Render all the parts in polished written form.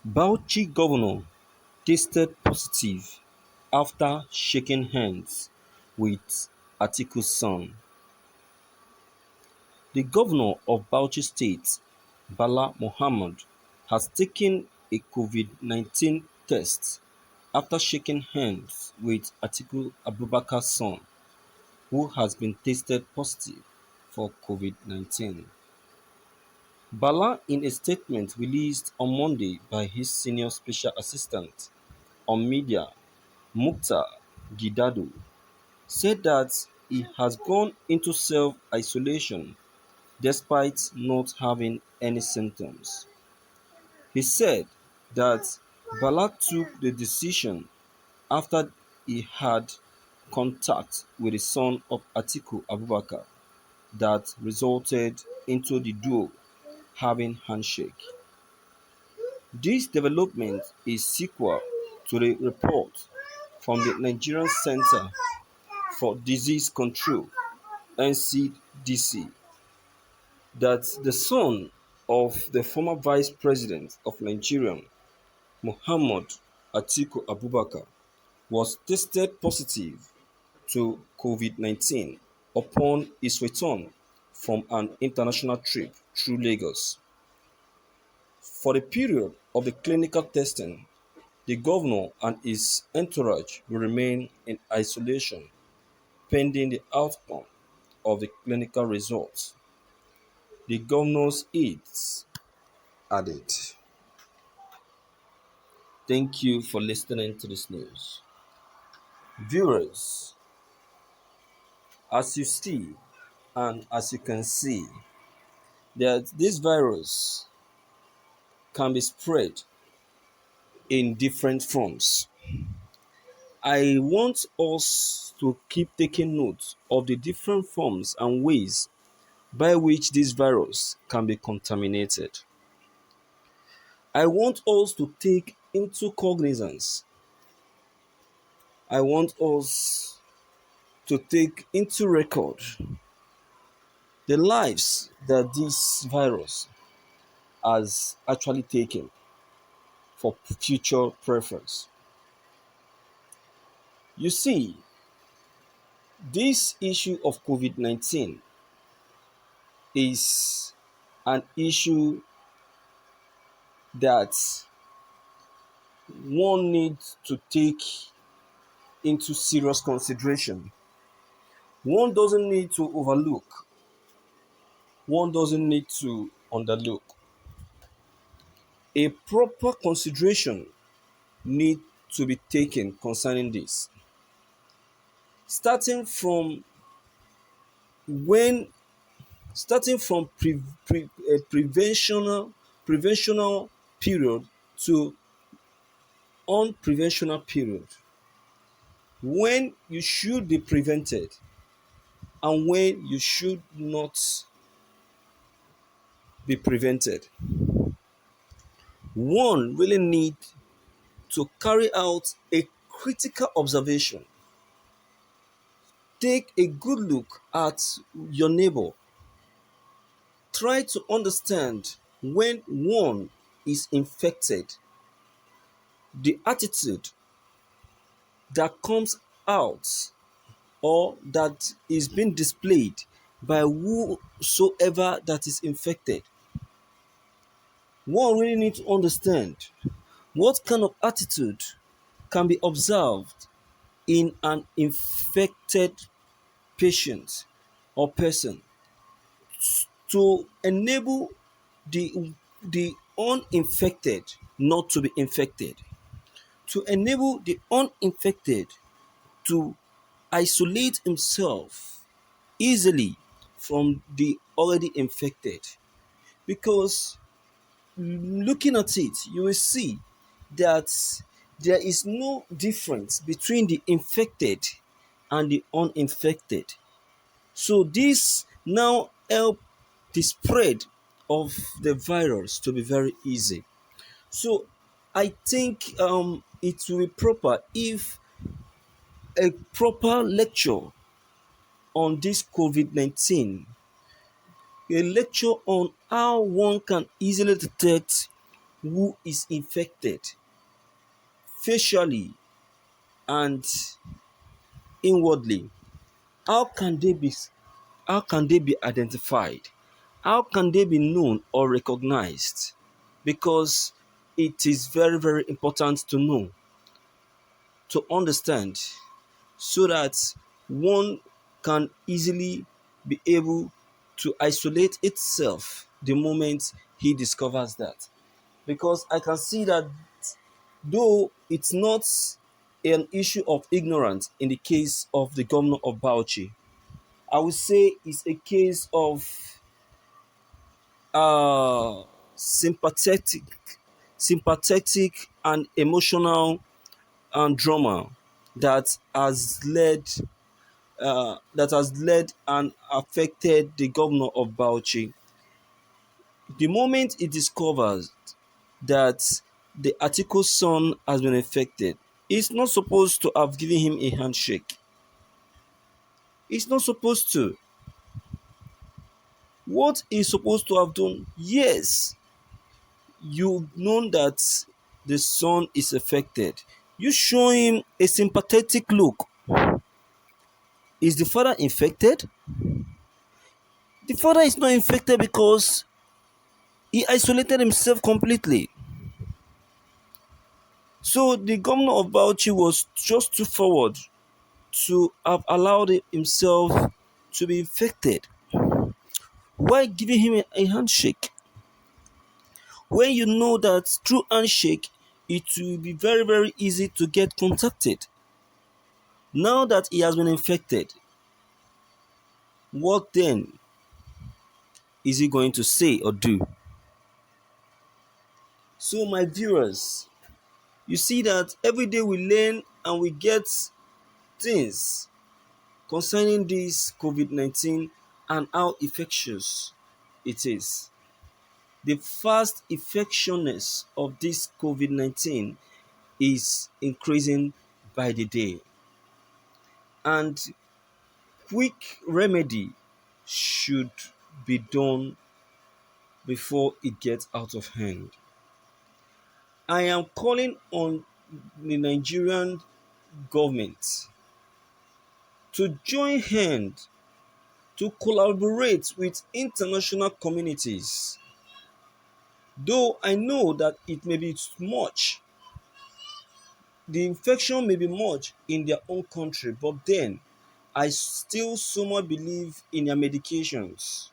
Bauchi governor tested positive after shaking hands with Atiku'S son. The governor of Bauchi State, Bala Mohammed, has taken a COVID-19 test after shaking hands with Atiku Abubakar's son, who has been tested positive for COVID-19. Bala, in a statement released on Monday by his senior special assistant on media, Mukhtar Gidado, said that he has gone into self-isolation despite not having any symptoms. He said that Bala took the decision after he had contact with the son of Atiku Abubakar that resulted into the duo having handshake. This development is sequel to the report from the Nigerian Center for Disease Control (NCDC) that the son of the former Vice President of Nigeria, Muhammad Atiku Abubakar, was tested positive to COVID-19 upon his return from an international trip through Lagos. For the period of the clinical testing, the governor and his entourage will remain in isolation pending the outcome of the clinical results, the governor's aides added. Thank you for listening to this news. Viewers, as you see and as you can see, that this virus can be spread in different forms. I want us to keep taking note of the different forms and ways by which this virus can be contaminated. I want us to take into cognizance, I want us to take into record the lives that this virus has actually taken for future preference. You see, this issue of COVID-19 is an issue that one needs to take into serious consideration. One doesn't need to overlook, one doesn't need to underlook. A proper consideration need to be taken concerning this. Starting from when starting from preventional period to unpreventional period, when you should be prevented and when you should not be prevented. One really need to carry out a critical observation. Take a good look at your neighbor. Try to understand when one is infected, the attitude that comes out or that is being displayed by whosoever that is infected. One really needs to understand what kind of attitude can be observed in an infected patient or person to enable the uninfected not to be infected, to enable the uninfected to isolate himself easily from the already infected. Because looking at it, you will see that there is no difference between the infected and the uninfected. So this now help the spread of the virus to be very easy. So I think it will be proper if a proper lecture on this COVID-19, a lecture on how one can easily detect who is infected facially and inwardly, how can they be identified? How can they be known or recognized? Because it is very, very important to know, to understand, so that one can easily be able to isolate itself the moment he discovers that. Because I can see that though it's not an issue of ignorance in the case of the governor of Bauchi, I would say it's a case of uh, sympathetic, sympathetic and emotional and drama that has led and affected the governor of Bauchi. The moment he discovers that the Atiku'S son has been infected, he's not supposed to have given him a handshake. He's not supposed to. What he's supposed to have done, yes, you've known that the son is affected. You show him a sympathetic look. Is the father infected? The father is not infected because he isolated himself completely. So the governor of Bauchi was just too forward to have allowed himself to be infected. Why giving him a handshake? When you know that through handshake, it will be very, very easy to get contacted. Now that he has been infected, what then is he going to say or do? So, my viewers, you see that every day we learn and we get things concerning this COVID-19 and how infectious it is. The fast infectiousness of this COVID-19 is increasing by the day, and quick remedy should be done before it gets out of hand. I am calling on the Nigerian government to join hands to collaborate with international communities. Though I know that it may be much, the infection may be much in their own country, but then I still so much believe in their medications.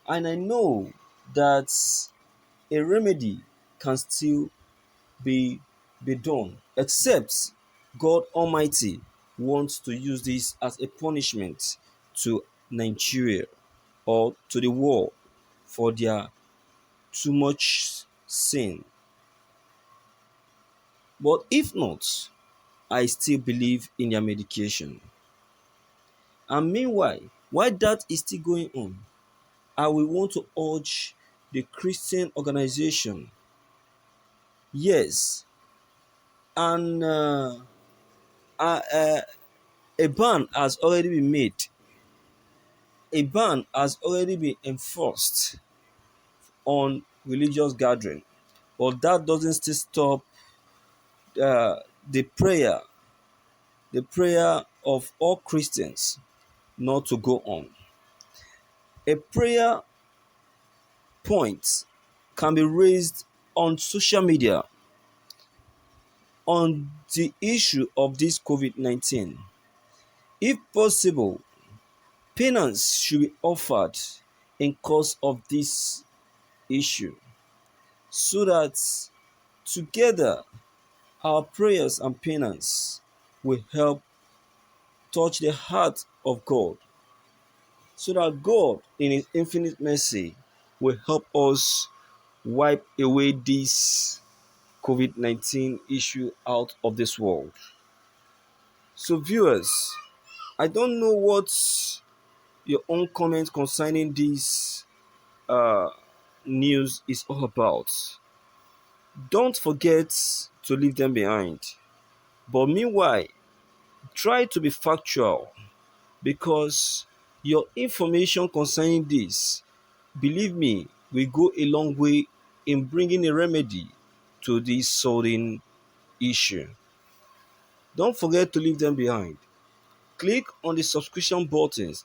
And I know that a remedy can still be, be done, except God Almighty wants to use this as a punishment to Nigeria or to the world for their too much sin. But if not, I still believe in their medication. And meanwhile, while that is still going on, I will want to urge the Christian organization. Yes, and uh, uh, a ban has already been made. A ban has already been enforced on religious gathering, but that doesn't still stop uh, the prayer, the prayer of all Christians not to go on. A prayer point can be raised on social media on the issue of this COVID-19. If possible, penance should be offered in cause of this issue, so that together our prayers and penance will help touch the heart of God, so that God in his infinite mercy will help us wipe away this COVID-19 issue out of this world. So viewers, I don't know what your own comment concerning this uh, news is all about. Don't forget to leave them behind. But meanwhile, try to be factual, because your information concerning this, believe me, will go a long way in bringing a remedy to this sordid issue. Don't forget to leave them behind. Click on the subscription buttons